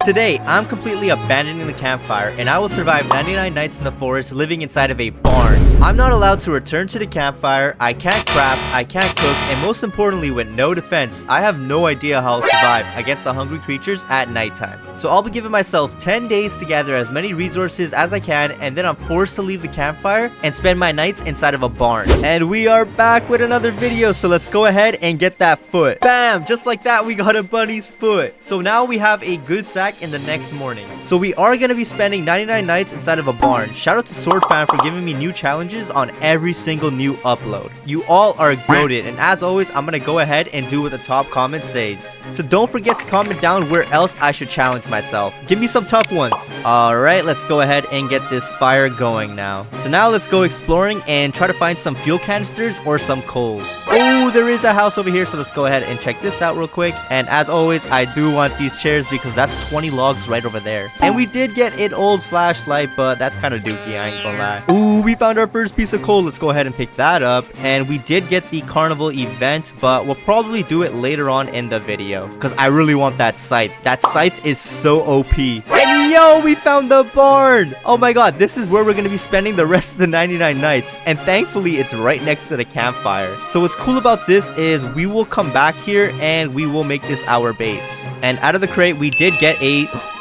today, I'm completely abandoning the campfire, and I will survive 99 nights in the forest living inside of a barn. I'm not allowed to return to the campfire, I can't craft, I can't cook, and most importantly, with no defense, I have no idea how I'll survive against the hungry creatures at nighttime. So I'll be giving myself 10 days to gather as many resources as I can, and then I'm forced to leave the campfire and spend my nights inside of a barn. And we are back with another video, so let's go ahead and get that foot. Bam! Just like that, we got a bunny's foot. So now we have a good sack in the next morning. So we are going to be spending 99 nights inside of a barn. Shout out to Swordfan for giving me new challenges on every single new upload. You all are goated, and as always, I'm going to go ahead and do what the top comment says. So don't forget to comment down where else I should challenge myself. Give me some tough ones. Alright, let's go ahead and get this fire going now. So now let's go exploring and try to find some fuel canisters or some coals. Oh, there is a house over here, so let's go ahead and check this out real quick. And as always, I do want these chairs because that's 20 logs right over there. And we did get an old flashlight, but that's kind of dookie, I ain't gonna lie. Ooh, we found our first piece of coal. Let's go ahead and pick that up. And we did get the carnival event, but we'll probably do it later on in the video because I really want that scythe. That scythe is so OP. And yo, we found the barn. Oh my god, this is where we're gonna be spending the rest of the 99 nights. And thankfully, it's right next to the campfire. So what's cool about this is we will come back here and we will make this our base. And out of the crate, we did get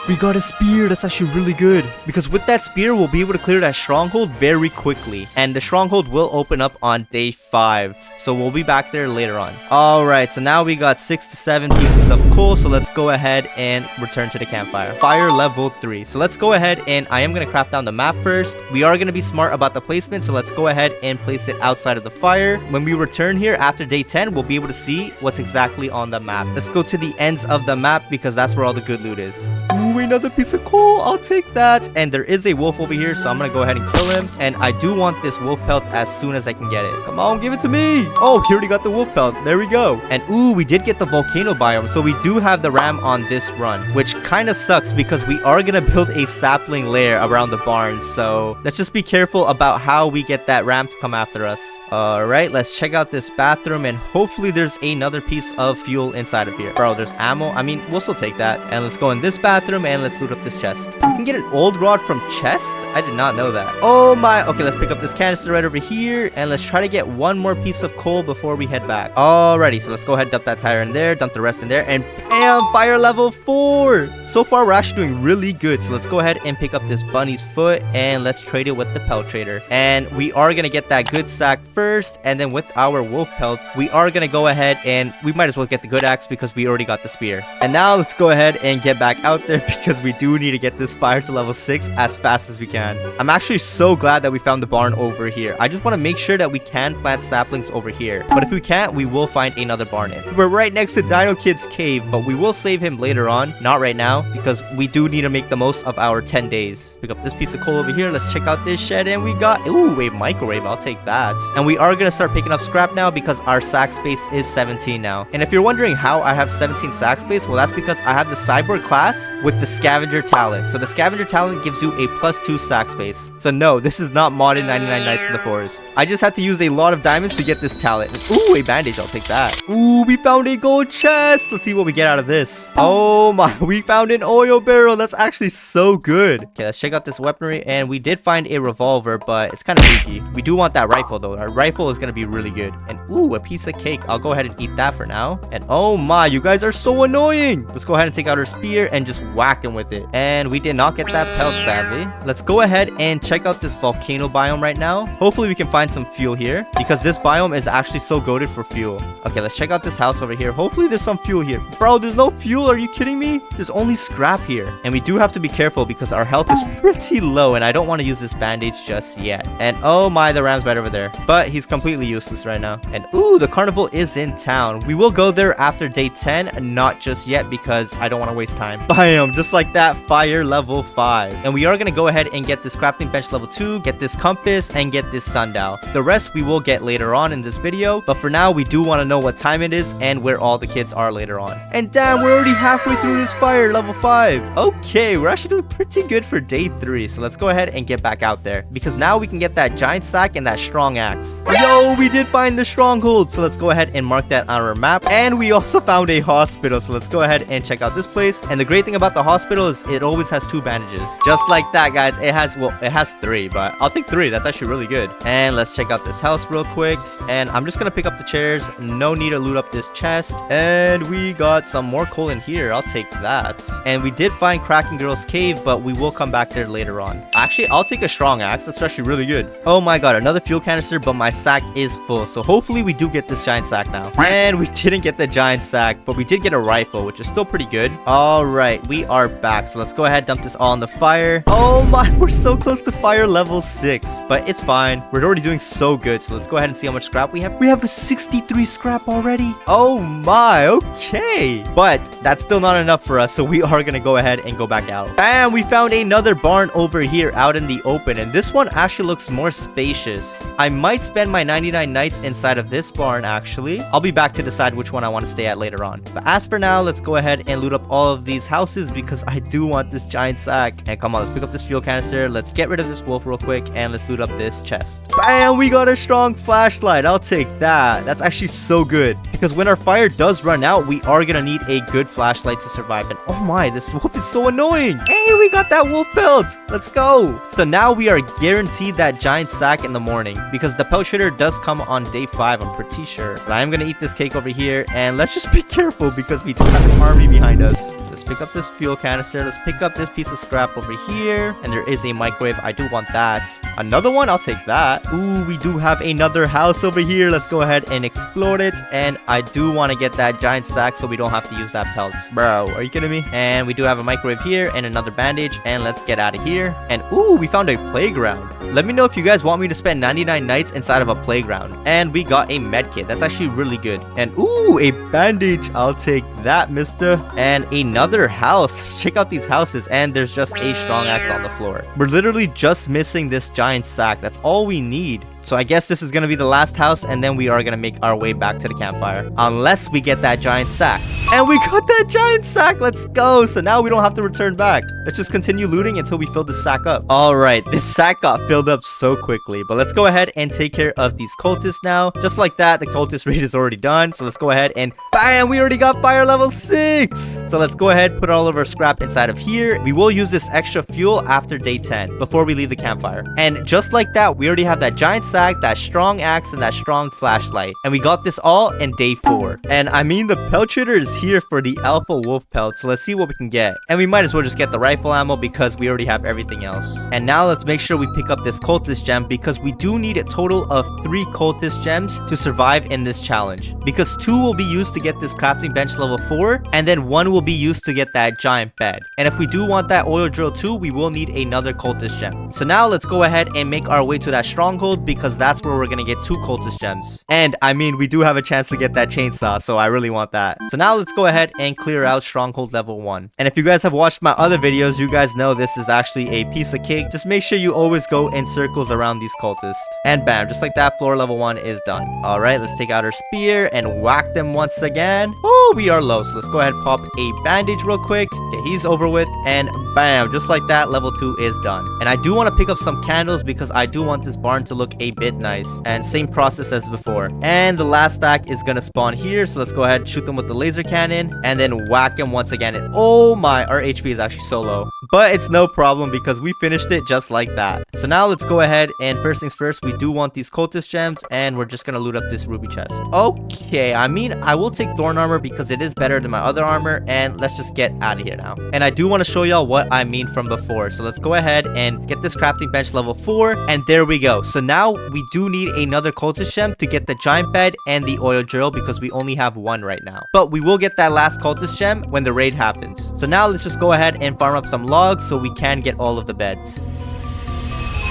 we got a spear. That's actually really good because with that spear, we'll be able to clear that stronghold very quickly. And the stronghold will open up on day 5. So we'll be back there later on. All right, so now we got 6 to 7 pieces of coal. So let's go ahead and return to the campfire. Fire level 3. So let's go ahead and I am going to craft down the map first. We are going to be smart about the placement. So let's go ahead and place it outside of the fire. When we return here after day 10, we'll be able to see what's exactly on the map. Let's go to the ends of the map because that's where all the good loot is. Ooh, another piece of coal. I'll take that. And there is a wolf over here, so I'm gonna go ahead and kill him. And I do want this wolf pelt as soon as I can get it. Come on, give it to me. Oh, he already got the wolf pelt. There we go. And ooh, we did get the volcano biome, so we do have the ram on this run, which kind of sucks because we are gonna build a sapling lair around the barn. So let's just be careful about how we get that ram to come after us. All right, let's check out this bathroom, and hopefully there's another piece of fuel inside of here. Bro, there's ammo. I mean, we'll still take that. And let's go in this bathroom and let's loot up this chest. We can get an old rod from chest? I did not know that. Oh my. Okay, let's pick up this canister right over here, and let's try to get one more piece of coal before we head back. Alrighty, so let's go ahead and dump that tire in there, dump the rest in there, and bam, fire level 4. So far, we're actually doing really good. So let's go ahead and pick up this bunny's foot, and let's trade it with the pelt trader. And we are gonna get that good sack first, and then with our wolf pelt, we are gonna go ahead and we might as well get the good axe because we already got the spear. And now let's go ahead and get back out there because we do need to get this fire to level 6 as fast as we can. I'm actually so glad that we found the barn over here. I just want to make sure that we can plant saplings over here. But if we can't, we will find another barn in. We're right next to Dino Kid's cave, but we will save him later on. Not right now because we do need to make the most of our 10 days. Pick up this piece of coal over here. Let's check out this shed, and we got, ooh, a microwave. I'll take that. And we are going to start picking up scrap now because our sack space is 17 now. And if you're wondering how I have 17 sack space, well, that's because I have the cyborg class with the scavenger talent. So the scavenger talent gives you a +2 sack space. So no, this is not modded 99 nights in the forest. I just had to use a lot of diamonds to get this talent. Ooh, a bandage. I'll take that. Ooh, we found a gold chest. Let's see what we get out of this. Oh my, we found an oil barrel. That's actually so good. Okay, let's check out this weaponry. And we did find a revolver, but it's kind of leaky. We do want that rifle though. Our rifle is going to be really good. And ooh, a piece of cake. I'll go ahead and eat that for now. And oh my, you guys are so annoying. Let's go ahead and take out our spear and just whack him with it. And we did not get that pelt, sadly. Let's go ahead and check out this volcano biome right now. Hopefully we can find some fuel here because this biome is actually so goated for fuel. Okay, let's check out this house over here. Hopefully there's some fuel here. Bro, there's no fuel. Are you kidding me? There's only scrap here. And we do have to be careful because our health is pretty low and I don't want to use this bandage just yet. And oh my, the ram's right over there. But he's completely useless right now. And ooh, the carnival is in town. We will go there after day 10, not just yet because I don't want to waste time. Bam, just like that, fire level 5. And we are going to go ahead and get this crafting bench level 2, get this compass, and get this sundial. The rest we will get later on in this video, but for now we do want to know what time it is and where all the kids are later on. And damn, we're already halfway through this fire level 5. Okay, we're actually doing pretty good for day 3, so let's go ahead and get back out there because now we can get that giant sack and that strong axe. Yo, we did find the stronghold, so let's go ahead and mark that on our map. And we also found a hospital, so let's go ahead and check out this place. And the great thing about the hospital is it always has 2 bandages. Just like that, guys. It has 3, but I'll take 3. That's actually really good. And let's check out this house real quick. And I'm just gonna pick up the chairs. No need to loot up this chest. And we got some more coal in here. I'll take that. And we did find Kraken Girl's cave, but we will come back there later on. Actually, I'll take a strong axe. That's actually really good. Oh my god, another fuel canister, but my sack is full. So hopefully we do get this giant sack now. And we didn't get the giant sack, but we did get a rifle, which is still pretty good. All right, we are back. So let's go ahead, dump this all in the fire. Oh my, we're so close to fire level 6, but it's fine. We're already doing so good. So let's go ahead and see how much scrap we have. We have a 63 scrap already. Oh my, okay. But that's still not enough for us. So we are going to go ahead and go back out. And we found another barn over here out in the open. And this one actually looks more spacious. I might spend my 99 nights inside of this barn, actually. I'll be back to decide which one I want to stay at later on. But as for now, let's go ahead and loot up all of these houses because I do want this giant sack. And come on, let's pick up this fuel canister. Let's get rid of this wolf real quick. And let's loot up this chest. Bam! We got a strong flashlight. I'll take that. That's actually so good. Because when our fire does run out, we are going to need a good flashlight to survive. And oh my, this wolf is so annoying. Hey, we got that wolf pelt. Let's go. So now we are guaranteed that giant sack in the morning. Because the pelt trader does come on day 5, I'm pretty sure. But I am going to eat this cake over here. And let's just be careful because we do have an army behind us. Let's pick up this fuel canister. Let's pick up this piece of scrap over here. And there is a microwave. I do want that. Another one? I'll take that. Ooh, we do have another house over here. Let's go ahead and explode it. And I do want to get that giant sack so we don't have to use that pelt. Bro, are you kidding me? And we do have a microwave here and another bandage. And let's get out of here. And ooh, we found a playground. Let me know if you guys want me to spend 99 nights inside of a playground. And we got a med kit. That's actually really good. And ooh, a bandage. I'll take that, mister. And another house. Let's check out these houses. And there's just a strong axe on the floor. We're literally just missing this giant sack. That's all we need. So I guess this is going to be the last house, and then we are going to make our way back to the campfire. Unless we get that giant sack. And we got that giant sack. Let's go. So now we don't have to return back. Let's just continue looting until we fill the sack up. All right, this sack got filled up so quickly. But let's go ahead and take care of these cultists now. Just like that, the cultist raid is already done. So let's go ahead and bam, we already got fire level 6. So let's go ahead, put all of our scrap inside of here. We will use this extra fuel after day 10 before we leave the campfire. And just like that, we already have that giant sack, that strong axe, and that strong flashlight. And we got this all in day 4. And I mean, the pelt trader is here for the alpha wolf pelt. So let's see what we can get. And we might as well just get the rifle ammo because we already have everything else. And now let's make sure we pick up this cultist gem because we do need a total of 3 cultist gems to survive in this challenge. Because 2 will be used to get this crafting bench level 4, and then 1 will be used to get that giant bed. And if we do want that oil drill too, we will need another cultist gem. So now let's go ahead and make our way to that stronghold because that's where we're gonna get 2 cultist gems. And I mean, we do have a chance to get that chainsaw, so I really want that. So now let's go ahead and clear out stronghold level 1. And if you guys have watched my other videos, you guys know this is actually a piece of cake. Just make sure you always go in circles around these cultists. And bam, just like that, floor level 1 is done. All right, let's take out our spear and whack them once again. Oh, we are low, so let's go ahead and pop a bandage real quick. Okay, he's over with, and bam, just like that, level 2 is done. And I do want to pick up some candles because I do want this barn to look a bit nice. And same process as before. And the last stack is gonna spawn here, so let's go ahead and shoot them with the laser cannon and then whack them once again. And oh my, our HP is actually so low, but it's no problem because we finished it just like that. So now let's go ahead and first things first, we do want these cultist gems, and we're just gonna loot up this ruby chest. Okay, I mean, I will take thorn armor because it is better than my other armor, and let's just get out of here now. And I do want to show y'all what I mean from before, so let's go ahead and get this crafting bench level 4, and there we go. So now we do need another cultist gem to get the giant bed and the oil drill because we only have 1 right now. But we will get that last cultist gem when the raid happens. So now let's just go ahead and farm up some logs so we can get all of the beds.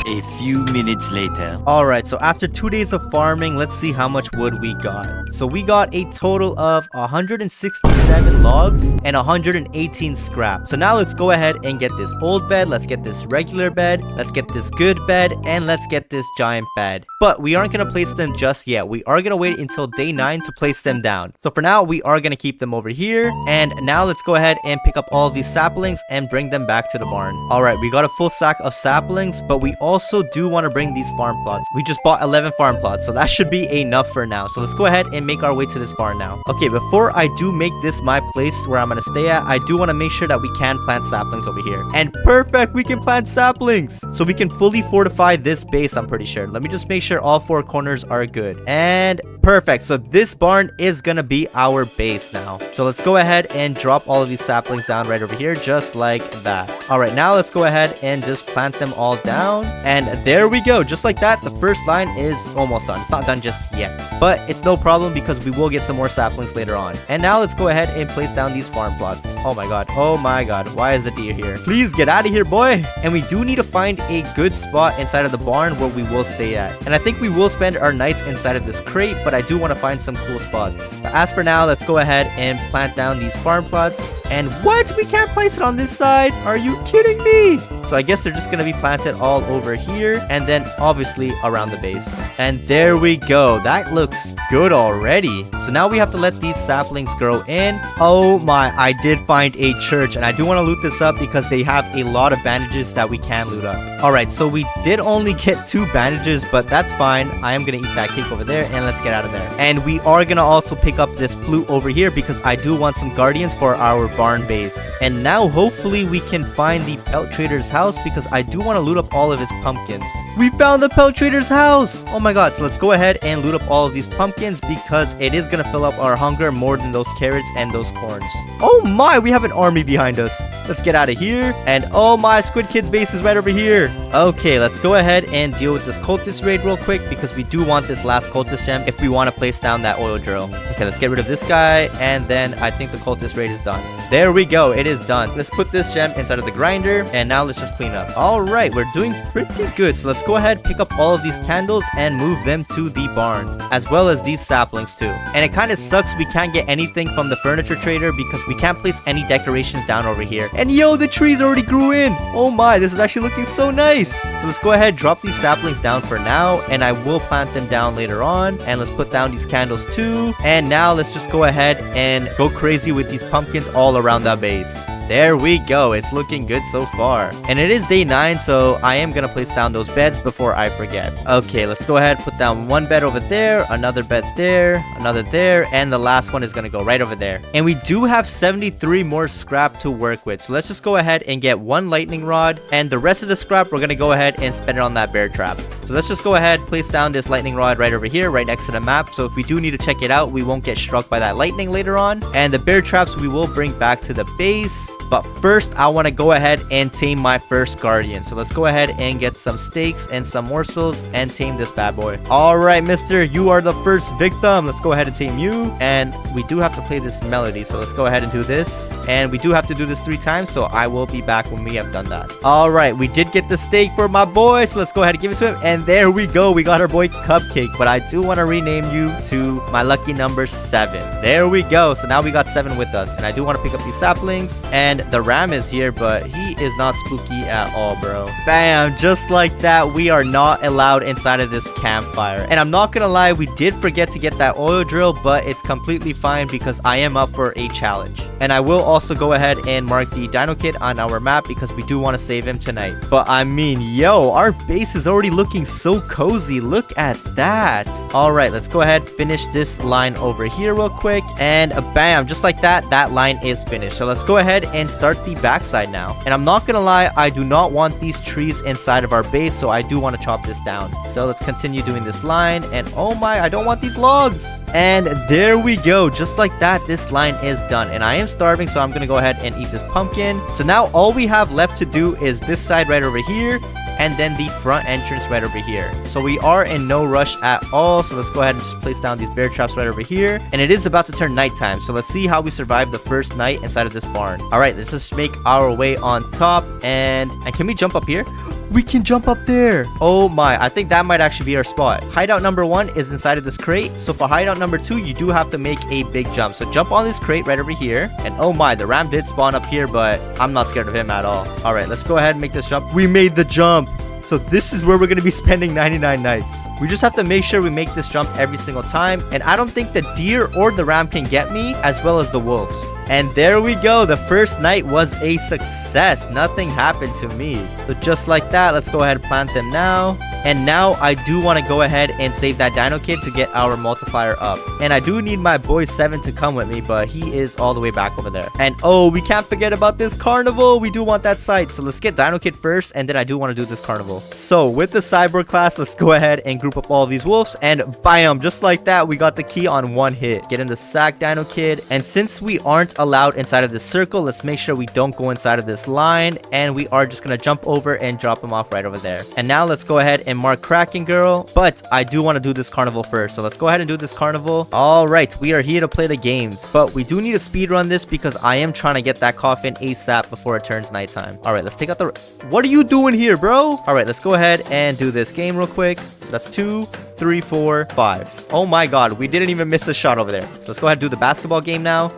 A few minutes later. Alright, so after 2 days of farming, let's see how much wood we got. So we got a total of 167 logs and 118 scrap. So now let's go ahead and get this old bed, let's get this regular bed, let's get this good bed, and let's get this giant bed. But we aren't going to place them just yet. We are going to wait until day 9 to place them down. So for now, we are going to keep them over here. And now let's go ahead and pick up all of these saplings and bring them back to the barn. Alright, we got a full sack of saplings, but we also also do want to bring these farm plots. We just bought 11 farm plots, so that should be enough for now. So let's go ahead and make our way to this barn now. Okay, before I do make this my place where I'm gonna stay at, I do want to make sure that we can plant saplings over here. And perfect, we can plant saplings, so we can fully fortify this base. I'm pretty sure. Let me just make sure all four corners are good. And perfect. So this barn is gonna be our base now. So let's go ahead and drop all of these saplings down right over here, just like that. All right, now let's go ahead and just plant them all down. And there we go. Just like that, the first line is almost done. It's not done just yet, but it's no problem because we will get some more saplings later on. And now let's go ahead and place down these farm plots. Oh my god. Oh my god. Why is the deer here? Please get out of here, boy. And we do need to find a good spot inside of the barn where we will stay at. And I think we will spend our nights inside of this crate, but I do want to find some cool spots. But as for now, let's go ahead and plant down these farm plots. And what? We can't place it on this side? Are you kidding me? So I guess they're just going to be planted all over here and then obviously around the base. And there we go. That looks good already. So now we have to let these saplings grow in. Oh my, I did find a church and I do want to loot this up because they have a lot of bandages that we can loot up. All right, so we did only get 2 bandages, but that's fine. I am going to eat that cake over there and let's get out of there. And we are going to also pick up this flute over here because I do want some guardians for our barn base. And now hopefully we can find the pelt trader's house because I do want to loot up all of his pumpkins. We found the pelt trader's house. Oh my god. So let's go ahead and loot up all of these pumpkins because it is going to fill up our hunger more than those carrots and those corns. Oh my, we have an army behind us. Let's get out of here. And oh my, Squid Kid's base is right over here. Okay, let's go ahead and deal with this cultist raid real quick because we do want this last cultist gem if we want to place down that oil drill. Okay, let's get rid of this guy and then I think the cultist raid is done. There we go, it is done. Let's put this gem inside of the grinder and now let's just clean up. All right, we're doing pretty good. So let's go ahead, pick up all of these candles and move them to the barn, as well as these saplings too. And it kind of sucks we can't get anything from the furniture trader because we can't place any decorations down over here. And yo, the trees already grew in. Oh my, this is actually looking so nice. So let's go ahead, drop these saplings down for now, and I will plant them down later on. And let's put down these candles too. And now let's just go ahead and go crazy with these pumpkins all around that base. There we go. It's looking good so far. And it is day 9, so I am gonna place down those beds before I forget. Okay, let's go ahead, put down one bed over there, another bed there, another there, and the last one is gonna go right over there. And we do have 73 more scrap to work with, so let's just go ahead and get 1 lightning rod, and the rest of the scrap we're gonna go ahead and spend it on that bear trap. So let's just go ahead, place down this lightning rod right over here, right next to the map, so if we do need to check it out, we won't get struck by that lightning later on. And the bear traps we will bring back to the base. But first, I want to go ahead and tame my first guardian. So let's go ahead and get some steaks and some morsels and tame this bad boy. All right, mister, you are the first victim. Let's go ahead and tame you. And we do have to play this melody. So let's go ahead and do this. And we do have to do this 3 times. So I will be back when we have done that. All right, we did get the steak for my boy. So let's go ahead and give it to him. And there we go. We got our boy Cupcake. But I do want to rename you to my lucky number 7. There we go. So now we got 7 with us. And I do want to pick up these saplings. And the ram is here, but he is not spooky at all, bro. Bam, just like that, we are not allowed inside of this campfire. And I'm not gonna lie, we did forget to get that oil drill, but it's completely fine because I am up for a challenge. And I will also go ahead and mark the dino kid on our map because we do want to save him tonight. But I mean, yo, our base is already looking so cozy. Look at that. All right, let's go ahead, finish this line over here real quick. And bam, just like that, that line is finished. So let's go ahead and start the backside now. And I'm not gonna lie, I do not want these trees inside of our base, so I do want to chop this down. So let's continue doing this line. And oh my, I don't want these logs. And there we go. Just like that, this line is done. And I am starving, so I'm gonna go ahead and eat this pumpkin. So now all we have left to do is this side right over here, and then the front entrance right over here. So we are in no rush at all. So let's go ahead and just place down these bear traps right over here. And it is about to turn nighttime. So let's see how we survive the first night inside of this barn. All right, let's just make our way on top. And can we jump up here? We can jump up there. Oh my, I think that might actually be our spot. Hideout number 1 is inside of this crate. So for hideout number 2, you do have to make a big jump. So jump on this crate right over here. And oh my, the ram did spawn up here, but I'm not scared of him at all. All right, let's go ahead and make this jump. We made the jump. So this is where we're going to be spending 99 nights. We just have to make sure we make this jump every single time. And I don't think the deer or the ram can get me, as well as the wolves. And there we go. The first night was a success. Nothing happened to me. So just like that, let's go ahead and plant them now. And now I do want to go ahead and save that dino kid to get our multiplier up. And I do need my boy 7 to come with me, but he is all the way back over there. And oh, we can't forget about this carnival. We do want that site. So let's get dino kid first, and then I do want to do this carnival. So with the cyborg class, let's go ahead and group up all of these wolves, and bam, just like that, we got the key on one hit. Get in the sack, dino kid. And since we aren't allowed inside of this circle, let's make sure we don't go inside of this line, and we are just gonna jump over and drop him off right over there. And now let's go ahead and mark Kraken Girl, but I do want to do this carnival first, so let's go ahead and do this carnival. All right, we are here to play the games, but we do need to speed run this because I am trying to get that coffin ASAP before it turns nighttime. All right, let's take out the... What are you doing here, bro? All right, let's go ahead and do this game real quick. So that's 2, 3, 4, 5. Oh my god, we didn't even miss a shot over there. So let's go ahead and do the basketball game now.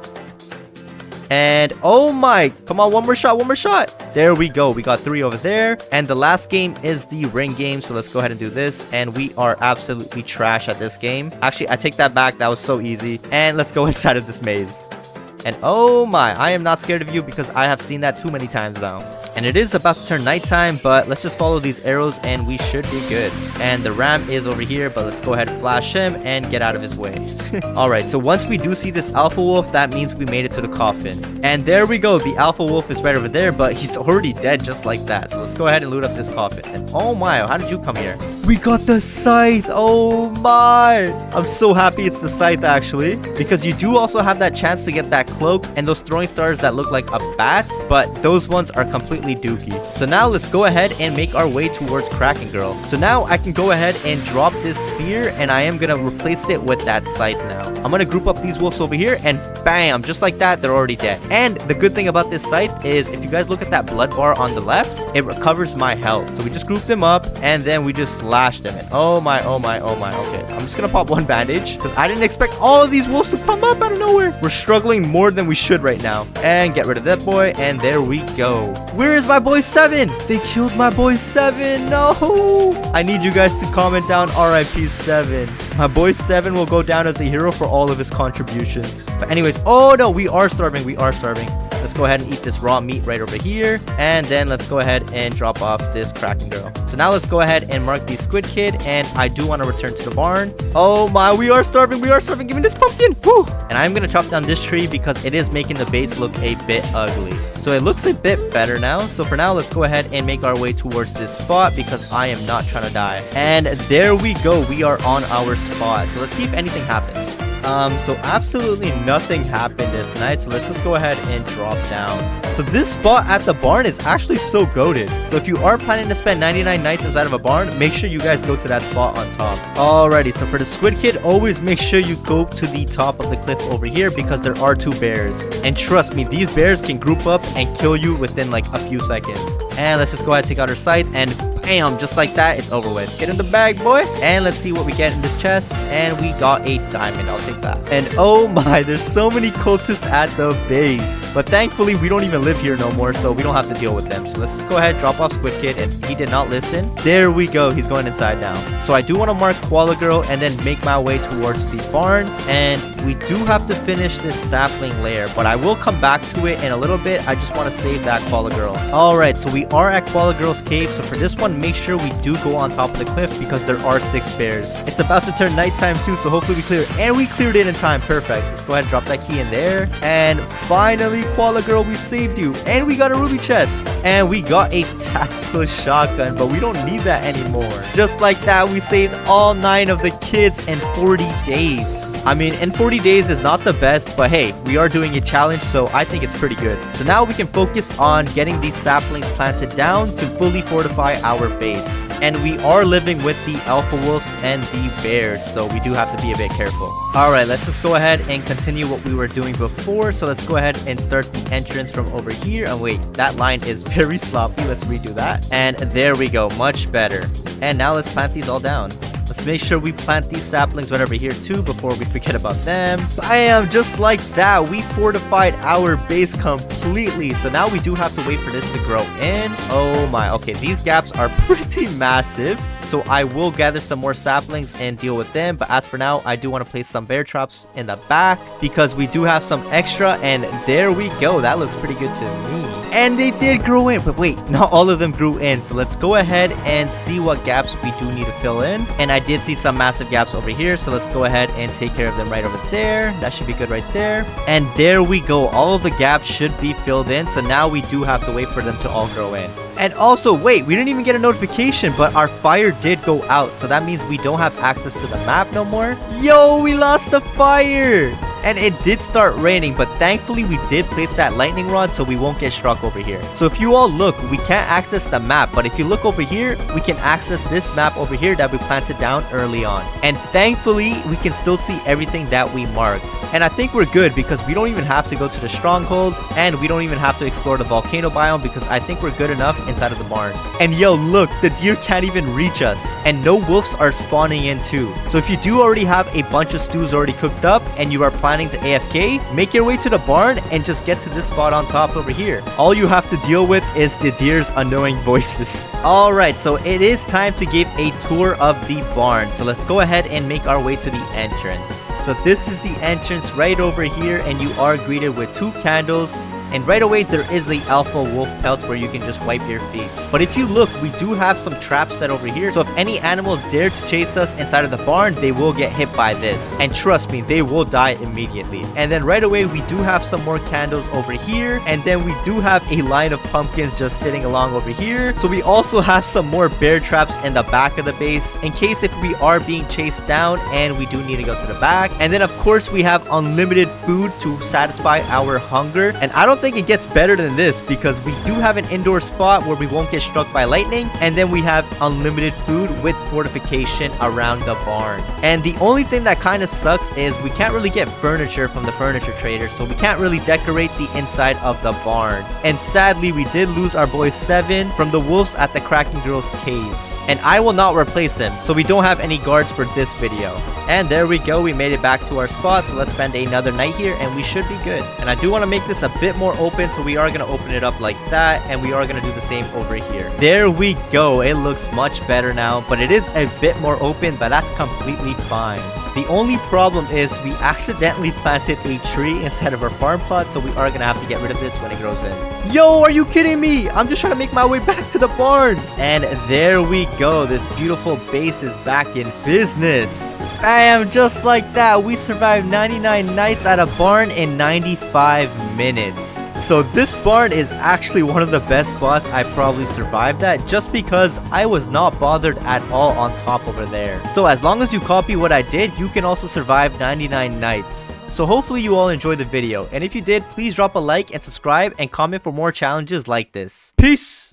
And oh my, come on, one more shot, one more shot. There we go, we got 3 over there. And the last game is the ring game, so let's go ahead and do this. And we are absolutely trash at this game. Actually, I take that back, that was so easy. And let's go inside of this maze. And oh my, I am not scared of you because I have seen that too many times now. And it is about to turn nighttime, but let's just follow these arrows and we should be good. And the ram is over here, but let's go ahead and flash him and get out of his way. Alright, so once we do see this alpha wolf, that means we made it to the coffin. And there we go, the alpha wolf is right over there, but he's already dead just like that. So let's go ahead and loot up this coffin. And oh my, how did you come here? We got the scythe, oh my. I'm so happy it's the scythe actually, because you do also have that chance to get that cloak and those throwing stars that look like a bat, but those ones are completely dookie. So now let's go ahead and make our way towards Kraken Girl. So now I can go ahead and drop this spear, and I am gonna replace it with that scythe now. I'm gonna group up these wolves over here, and bam, just like that, they're already dead. And the good thing about this scythe is if you guys look at that blood bar on the left, it recovers my health. So we just group them up and then we just slash them. And oh my, oh my, oh my. Okay, I'm just gonna pop one bandage because I didn't expect all of these wolves to come up out of nowhere. We're struggling more than we should right now. And get rid of that boy, and there we go. Where is my boy 7? They killed my boy 7. No, I need you guys to comment down RIP 7. My boy 7 will go down as a hero for all of his contributions. But anyways, oh no, we are starving, we are starving. Let's go ahead and eat this raw meat right over here, and then let's go ahead and drop off this Kraken Girl. So now let's go ahead and mark the squid kid, and I do want to return to the barn. Oh my, we are starving, we are starving. Give me this pumpkin. Woo! And I'm gonna chop down this tree because it is making the base look a bit ugly. So it looks a bit better now. So for now, let's go ahead and make our way towards this spot because I am not trying to die. And there we go, we are on our spot. So let's see if anything happens. So absolutely nothing happened this night, so let's just go ahead and drop down. So this spot at the barn is actually so goated. So if you are planning to spend 99 nights inside of a barn, make sure you guys go to that spot on top. Alrighty, so for the squid kid, always make sure you go to the top of the cliff over here because there are 2 bears. And trust me, these bears can group up and kill you within like a few seconds. And let's just go ahead and take out our scythe, and bam, just like that, it's over with. Get in the bag, boy. And let's see what we get in this chest. And we got a diamond. I'll take that. And oh my, there's so many cultists at the base. But thankfully, we don't even live here no more, so we don't have to deal with them. So let's just go ahead, drop off Squid Kid, and he did not listen. There we go. He's going inside now. So I do want to mark Koala Girl and then make my way towards the barn. And we do have to finish this sapling layer, but I will come back to it in a little bit. I just want to save that Koala Girl. Alright, so we are at Koala Girl's cave. So for this one, make sure we do go on top of the cliff because there are 6 bears. It's about to turn nighttime too, so hopefully we clear it. And we cleared it in time. Perfect. Let's go ahead and drop that key in there. And finally, Koala Girl, we saved you. And we got a ruby chest. And we got a tactical shotgun, but we don't need that anymore. Just like that, we saved all 9 of the kids in 40 days. I mean, in 40 days is not the best, but hey, we are doing a challenge, so I think it's pretty good. So now we can focus on getting these saplings planted down to fully fortify our base. And we are living with the alpha wolves and the bears, so we do have to be a bit careful. Alright, let's just go ahead and continue what we were doing before. So let's go ahead and start the entrance from over here. And wait, that line is very sloppy. Let's redo that. And there we go, much better. And now let's plant these all down. Let's Let's make sure we plant these saplings right over here too before we forget about them. Bam! Just like that, we fortified our base completely. So now we do have to wait for this to grow in. Oh my, okay, these gaps are pretty massive. So I will gather some more saplings and deal with them. But as for now, I do want to place some bear traps in the back because we do have some extra. And there we go. That looks pretty good to me. And they did grow in. But wait, not all of them grew in. So let's go ahead and see what gaps we do need to fill in. And I did see some massive gaps over here. So let's go ahead and take care of them right over there. That should be good right there. And there we go. All of the gaps should be filled in. So now we do have to wait for them to all grow in. And also, wait, we didn't even get a notification, but our fire did go out. So that means we don't have access to the map no more. Yo, we lost the fire. And it did start raining, but thankfully we did place that lightning rod so we won't get struck over here. So if you all look, we can't access the map, but if you look over here, we can access this map over here that we planted down early on. And thankfully, we can still see everything that we marked. And I think we're good because we don't even have to go to the stronghold and we don't even have to explore the volcano biome because I think we're good enough inside of the barn. And yo, look, the deer can't even reach us and no wolves are spawning in too. So if you do already have a bunch of stews already cooked up and you are planning to AFK, make your way to the barn and just get to this spot on top over here. All you have to deal with is the deer's annoying voices. Alright, so it is time to give a tour of the barn. So let's go ahead and make our way to the entrance. So this is the entrance right over here and you are greeted with 2 candles. And right away, there is a alpha wolf pelt where you can just wipe your feet. But if you look, we do have some traps set over here. So if any animals dare to chase us inside of the barn, they will get hit by this. And trust me, they will die immediately. And then right away, we do have some more candles over here. And then we do have a line of pumpkins just sitting along over here. So we also have some more bear traps in the back of the base in case if we are being chased down and we do need to go to the back. And then of course, we have unlimited food to satisfy our hunger. And I don't think it gets better than this because we do have an indoor spot where we won't get struck by lightning, and then we have unlimited food with fortification around the barn. And the only thing that kind of sucks is we can't really get furniture from the furniture trader, so we can't really decorate the inside of the barn. And sadly, we did lose our boy 7 from the wolves at the Kraken Girl's cave. And I will not replace him, so we don't have any guards for this video. And there we go, we made it back to our spot, so let's spend another night here and we should be good. And I do want to make this a bit more open, so we are going to open it up like that, and we are going to do the same over here. There we go, it looks much better now, but it is a bit more open, but that's completely fine. The only problem is we accidentally planted a tree instead of our farm plot, so we are going to have to get rid of this when it grows in. Yo, are you kidding me? I'm just trying to make my way back to the barn. And there we go, this beautiful base is back in business. Bam, just like that, we survived 99 nights at a barn in 95 minutes. So this barn is actually one of the best spots I probably survived at just because I was not bothered at all on top over there. So as long as you copy what I did, you can also survive 99 nights. So hopefully you all enjoyed the video, and if you did, please drop a like and subscribe and comment for more challenges like this. Peace!